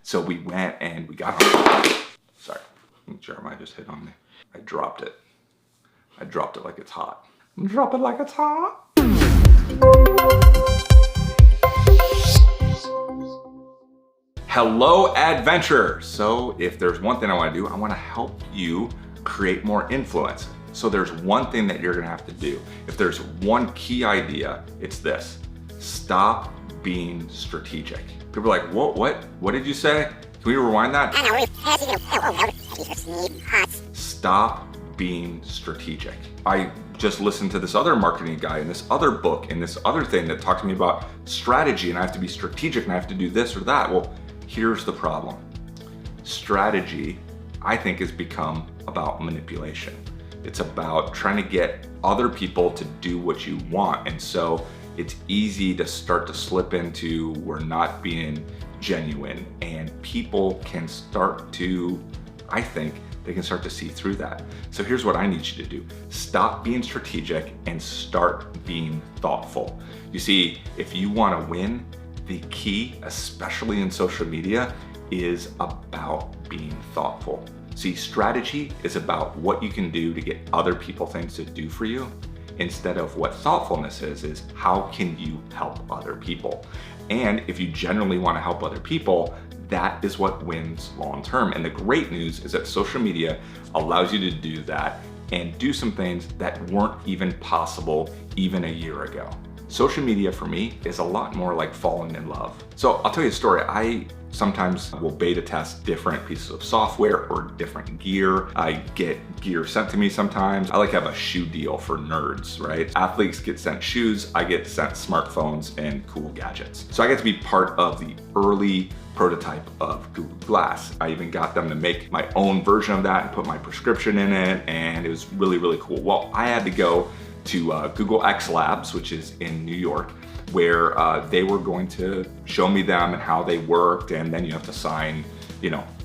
So we went and we got sorry, Jeremiah just hit on me. I dropped it like it's hot. Drop it like it's hot. Hello, adventurer. So if there's one thing I want to do, I want to help you create more influence. So there's one thing that you're going to have to do. If there's one key idea, it's this: stop being strategic. People are like, what did you say? Can we rewind that? Stop being strategic. I just listened to this other marketing guy in this other book and this other thing that talked to me about strategy, and I have to be strategic and I have to do this or that. Well, here's the problem. Strategy, I think, has become about manipulation. It's about trying to get other people to do what you want. And so it's easy to start to slip into we're not being genuine, and people can start to, I think, they can start to see through that. So here's what I need you to do. Stop being strategic and start being thoughtful. You see, if you want to win, the key, especially in social media, is about being thoughtful. See, strategy is about what you can do to get other people things to do for you, instead of what thoughtfulness is how can you help other people? And if you generally want to help other people, that is what wins long term. And the great news is that social media allows you to do that and do some things that weren't even possible even a year ago. Social media for me is a lot more like falling in love. So I'll tell you a story. I sometimes will beta test different pieces of software or different gear. I get gear sent to me sometimes. I like to have a shoe deal for nerds, right? Athletes get sent shoes, I get sent smartphones and cool gadgets. So I get to be part of the early prototype of Google Glass. I even got them to make my own version of that and put my prescription in it, and it was really, really cool. Well, I had to go to Google X Labs, which is in New York, where they were going to show me them and how they worked, and then you have to sign,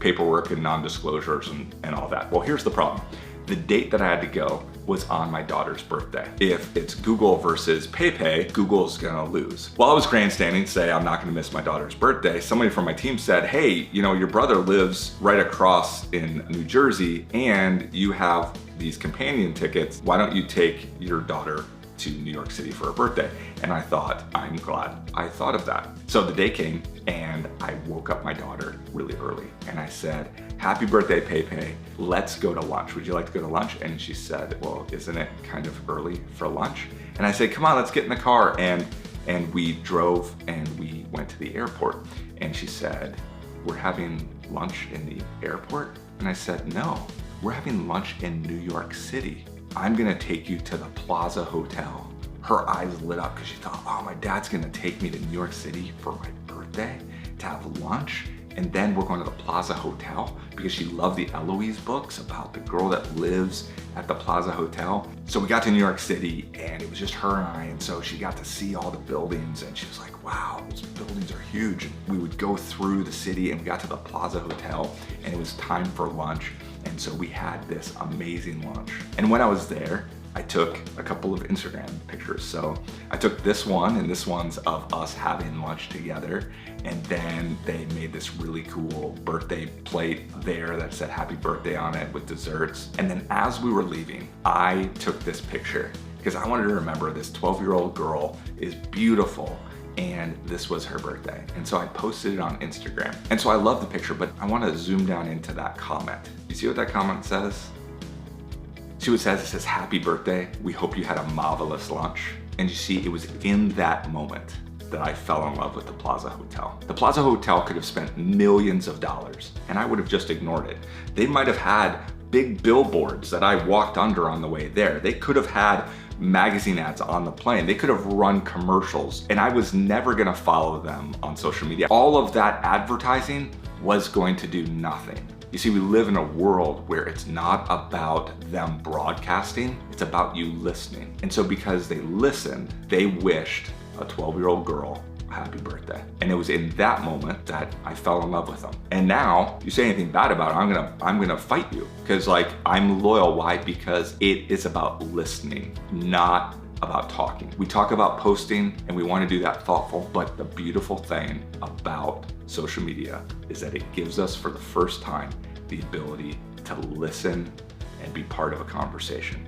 paperwork and non-disclosures and all that. Well, here's the problem. The date that I had to go was on my daughter's birthday. If it's Google versus PayPay, Google's gonna lose. While I was grandstanding to say I'm not gonna miss my daughter's birthday, somebody from my team said, hey, your brother lives right across in New Jersey and you have these companion tickets. Why don't you take your daughter to New York City for her birthday? And I thought, I'm glad I thought of that. So the day came and I woke up my daughter really early and I said, happy birthday, PayPay. Let's go to lunch. Would you like to go to lunch? And she said, well, isn't it kind of early for lunch? And I said, come on, let's get in the car. And we drove and we went to the airport. And she said, we're having lunch in the airport? And I said, no, we're having lunch in New York City. I'm gonna take you to the Plaza Hotel. Her eyes lit up because she thought, oh, my dad's gonna take me to New York City for my birthday to have lunch. And then we're going to the Plaza Hotel because she loved the Eloise books about the girl that lives at the Plaza Hotel. So we got to New York City and it was just her and I. And so she got to see all the buildings and she was like, wow, those buildings are huge. And we would go through the city and we got to the Plaza Hotel and it was time for lunch. And so we had this amazing lunch. And when I was there, I took a couple of Instagram pictures. So I took this one, and this one's of us having lunch together. And then they made this really cool birthday plate there that said happy birthday on it with desserts. And then as we were leaving, I took this picture because I wanted to remember this 12-year-old girl is beautiful and this was her birthday. And so I posted it on Instagram. And so I love the picture, but I want to zoom down into that comment. You see what that comment says? See what it says? It says, happy birthday. We hope you had a marvelous lunch. And you see, it was in that moment that I fell in love with the Plaza Hotel. The Plaza Hotel could have spent millions of dollars and I would have just ignored it. They might have had big billboards that I walked under on the way there. They could have had magazine ads on the plane. They could have run commercials and I was never gonna follow them on social media. All of that advertising was going to do nothing. You see, we live in a world where it's not about them broadcasting, it's about you listening. And so because they listened, they wished a 12-year-old girl a happy birthday. And it was in that moment that I fell in love with them. And now, you say anything bad about it, I'm gonna fight you. Because I'm loyal. Why? Because it is about listening, not about talking. We talk about posting and we want to do that thoughtful, but the beautiful thing about social media is that it gives us, for the first time, the ability to listen and be part of a conversation.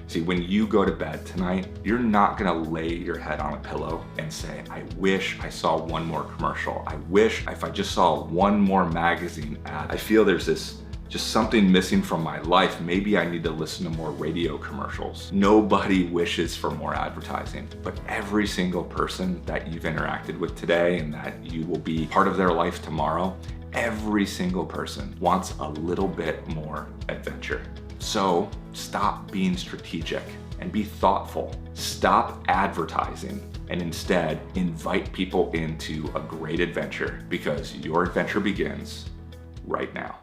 See, when you go to bed tonight, you're not gonna lay your head on a pillow and say, I wish I saw one more commercial. I wish if I just saw one more magazine ad. I feel there's just something missing from my life. Maybe I need to listen to more radio commercials. Nobody wishes for more advertising, but every single person that you've interacted with today and that you will be part of their life tomorrow, every single person wants a little bit more adventure. So stop being strategic and be thoughtful. Stop advertising and instead invite people into a great adventure, because your adventure begins right now.